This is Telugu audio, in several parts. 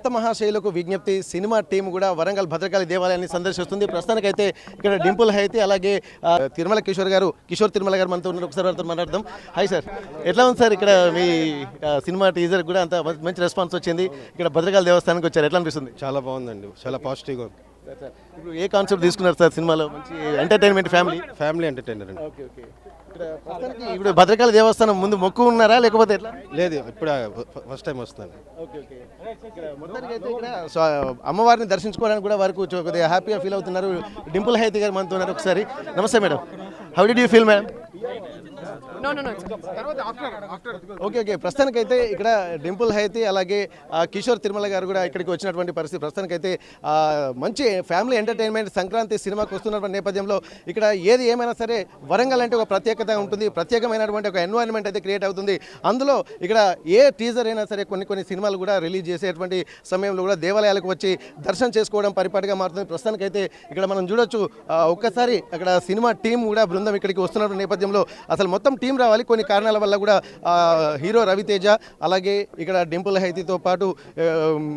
భర్త మహాశైలకు విజ్ఞప్తి సినిమా టీం కూడా వరంగల్ భద్రకాళి దేవాలయాన్ని సందర్శిస్తుంది. ప్రస్తుతానికైతే ఇక్కడ డింపుల్ అయితే అలాగే తిరుమల కిషోర్ తిరుమల గారు మనతో ఉన్నారు. ఒకసారి వాళ్ళతో మాట్లాడదాం. హాయ్ సార్, ఎట్లా ఉంది సార్ ఇక్కడ మీ సినిమా టీజర్ కూడా అంత మంచి రెస్పాన్స్ వచ్చింది. ఇక్కడ భద్రకాళి దేవస్థానానికి వచ్చారు, ఎట్లా అనిపిస్తుంది? చాలా బాగుందండి, చాలా పాజిటివ్గా ఉంది. ఇప్పుడు ఏ కాన్సెప్ట్ తీసుకున్నారు సార్ సినిమాలో? మంచి ఎంటర్టైన్మెంట్ ఫ్యామిలీ ఎంటర్టైనర్ అండి. Okay okay. ఇప్పుడు భద్రకాళి దేవస్థానం ముందు మొక్కు ఉన్నారా లేకపోతే ఎట్లా? లేదు, ఇప్పుడు ఫస్ట్ టైం వస్తున్నాను. Okay okay. మొత్తానికి అయితే ఇక్కడ అమ్మవారిని దర్శించుకోవడానికి కూడా వారికి కొద్దిగా హ్యాపీగా ఫీల్ అవుతున్నారు. డింపుల్ హైతి గారు మనతో ఉన్నారు. ఒకసారి నమస్తే madam, how did you feel madam? Okay okay. ప్రస్తుతానికైతే ఇక్కడ డింపుల్ హైతి అలాగే కిషోర్ తిరుమల గారు కూడా ఇక్కడికి వచ్చినటువంటి పరిస్థితి. ప్రస్తుతానికైతే మంచి ఫ్యామిలీ ఎంటర్టైన్మెంట్ సంక్రాంతి సినిమాకి వస్తున్నటువంటి నేపథ్యంలో ఇక్కడ ఏది ఏమైనా సరే వరంగల్ అంటే ఒక ప్రత్యేకత ఉంటుంది, ప్రత్యేకమైనటువంటి ఒక ఎన్వైరన్మెంట్ అయితే క్రియేట్ అవుతుంది. అందులో ఇక్కడ ఏ టీజర్ అయినా సరే కొన్ని సినిమాలు కూడా రిలీజ్ చేసేటువంటి సమయంలో కూడా దేవాలయాలకు వచ్చి దర్శనం చేసుకోవడం పరిపాటిగా మారుతుంది. ప్రస్తుతానికైతే ఇక్కడ మనం చూడొచ్చు, ఒక్కసారి అక్కడ సినిమా టీం కూడా బృందం ఇక్కడికి వస్తున్నటువంటి నేపథ్యంలో అసలు మొత్తం టీం రావాలి. కొన్ని కారణాల వల్ల కూడా హీరో రవితేజ అలాగే ఇక్కడ డింపుల్ హైతితో పాటు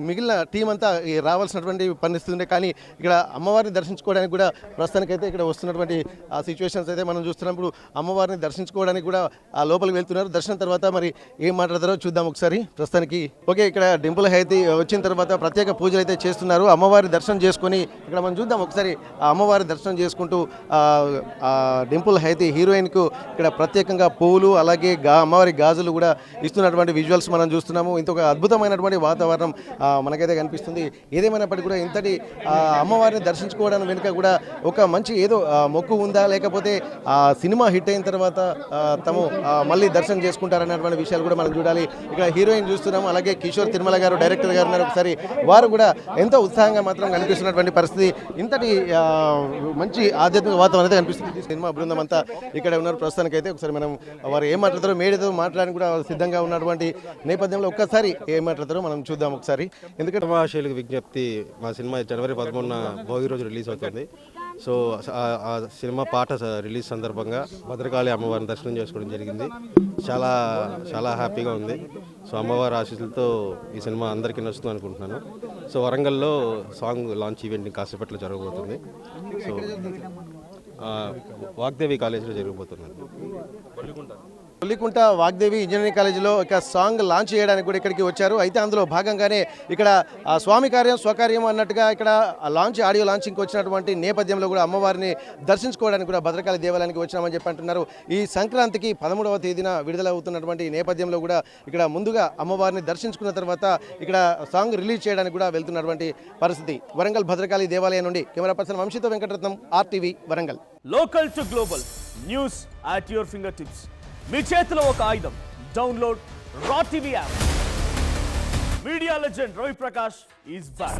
మిగిలిన టీం అంతా రావాల్సినటువంటి పరిస్థితి ఉంది. కానీ ఇక్కడ అమ్మవారిని దర్శించుకోవడానికి కూడా ప్రస్తుతానికైతే ఇక్కడ వస్తున్నటువంటి ఆ సిచ్యువేషన్స్ అయితే మనం చూస్తున్నప్పుడు అమ్మవారిని దర్శించుకోవడానికి కూడా ఆ లోపలికి వెళ్తున్నారు. దర్శనం తర్వాత మరి ఏం మాట్లాడతారో చూద్దాం ఒకసారి. ప్రస్తుతానికి ఓకే, ఇక్కడ డింపుల్ హైతి వచ్చిన తర్వాత ప్రత్యేక పూజలు అయితే చేస్తున్నారు. అమ్మవారి దర్శనం చేసుకొని ఇక్కడ మనం చూద్దాం ఒకసారి. ఆ అమ్మవారి దర్శనం చేసుకుంటూ డింపుల్ హైతి హీరోయిన్కు ఇక్కడ ప్రత్యేకంగా పువ్వులు అలాగే అమ్మవారి గాజులు కూడా ఇస్తున్నటువంటి విజువల్స్ మనం చూస్తున్నాము. ఇంకొక అద్భుతమైనటువంటి వాతావరణం మనకైతే కనిపిస్తుంది. ఏదేమైనప్పటికీ కూడా ఇంతటి అమ్మవారిని దర్శించుకోవడానికి వెనుక కూడా ఒక మంచి ఏదో మొక్కు ఉందా, లేకపోతే సినిమా హిట్ అయిన తర్వాత తము మళ్ళీ దర్శనం చేసుకుంటారన్నటువంటి విషయాలు కూడా మనం చూడాలి. ఇక్కడ హీరోయిన్ చూస్తున్నాము, అలాగే కిషోర్ తిరుమల గారు డైరెక్టర్ గారు ఉన్నారు. ఒకసారి వారు కూడా ఎంతో ఉత్సాహంగా మాత్రం కనిపిస్తున్నటువంటి పరిస్థితి. ఇంతటి మంచి ఆధ్యాత్మిక వాతావరణం అయితే కనిపిస్తుంది. సినిమా బృందం అంతా ఇక్కడ ఉన్నారు. ప్రస్తుతానికి అయితే ఒకసారి మనం వారు ఏం మాట్లాడతారో మేడతో మాట్లాడడానికి కూడా సిద్ధంగా ఉన్నటువంటి నేపథ్యంలో ఒక్కసారి ఏం మాట్లాడతారో మనం చూద్దాం ఒకసారి. ఎందుకంటే మహాశైలకు విజ్ఞప్తి మా సినిమా జనవరి 13న భోగి రోజు రిలీజ్ అవుతుంది. సో ఆ సినిమా పాట రిలీజ్ సందర్భంగా భద్రకాళి అమ్మవారిని దర్శనం చేసుకోవడం జరిగింది. చాలా చాలా హ్యాపీగా ఉంది. సో అమ్మవారి ఆశీస్సులతో ఈ సినిమా అందరికీ నచ్చుతుంది అనుకుంటున్నాను. సో వరంగల్లో సాంగ్ లాంచ్ ఈవెంట్ కాసేపట్లో జరగబోతుంది. సో వాగ్దేవి కాలేజీలో జరగబోతుంది. కొల్లికుంట వాగ్దేవి ఇంజనీరింగ్ కాలేజీలో ఒక సాంగ్ లాంచ్ చేయడానికి కూడా ఇక్కడికి వచ్చారు. అయితే అందులో భాగంగానే ఇక్కడ స్వామి కార్యం స్వకార్యం అన్నట్టుగా ఇక్కడ ఆడియో లాంచింగ్కి వచ్చినటువంటి నేపథ్యంలో కూడా అమ్మవారిని దర్శించుకోవడానికి కూడా భద్రకాళి దేవాలయానికి వచ్చినామని చెప్పి అంటున్నారు. ఈ సంక్రాంతికి 13వ తేదీన విడుదల అవుతున్నటువంటి నేపథ్యంలో కూడా ఇక్కడ ముందుగా అమ్మవారిని దర్శించుకున్న తర్వాత ఇక్కడ సాంగ్ రిలీజ్ చేయడానికి కూడా వెళ్తున్నటువంటి పరిస్థితి. వరంగల్ భద్రకాళి దేవాలయం నుండి కెమెరా పర్సన్ వంశీతో Venkataratnam, RTV Warangal. Local to global news at your finger tips. మీ చేతిలో ఒక ఆయుధం. Download raw TV app. Media legend Ravi Prakash is back.